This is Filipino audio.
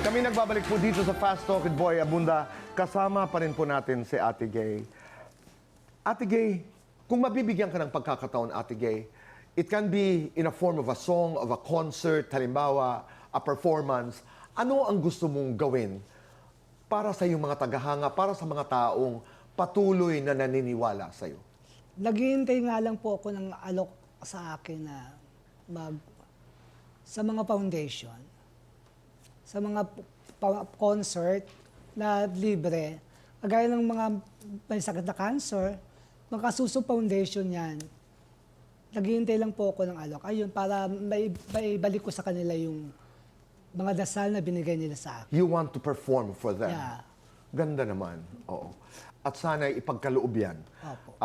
Kami nagbabalik po dito sa Fast Talk with Boy Abunda. Kasama pa rin po natin si Ate Gay. Ate Gay, kung mabibigyan ka ng pagkakataon, Ate Gay, it can be in a form of a song, of a concert, halimbawa, a performance. Ano ang gusto mong gawin para sa iyong mga tagahanga, para sa mga taong patuloy na naniniwala sa iyo? Naghihintay nga lang po ako ng alok sa akin na sa mga foundation, sa mga concert na libre, kagaya ng mga may sakit na cancer, mga Suso Foundation yan. Naghihintay lang po ako ng alok. Ayun, para maibalik ko sa kanila yung mga dasal na binigay nila sa akin. You want to perform for them. Yeah. Ganda naman. Oo. At sana ipagkaloob yan. Opo.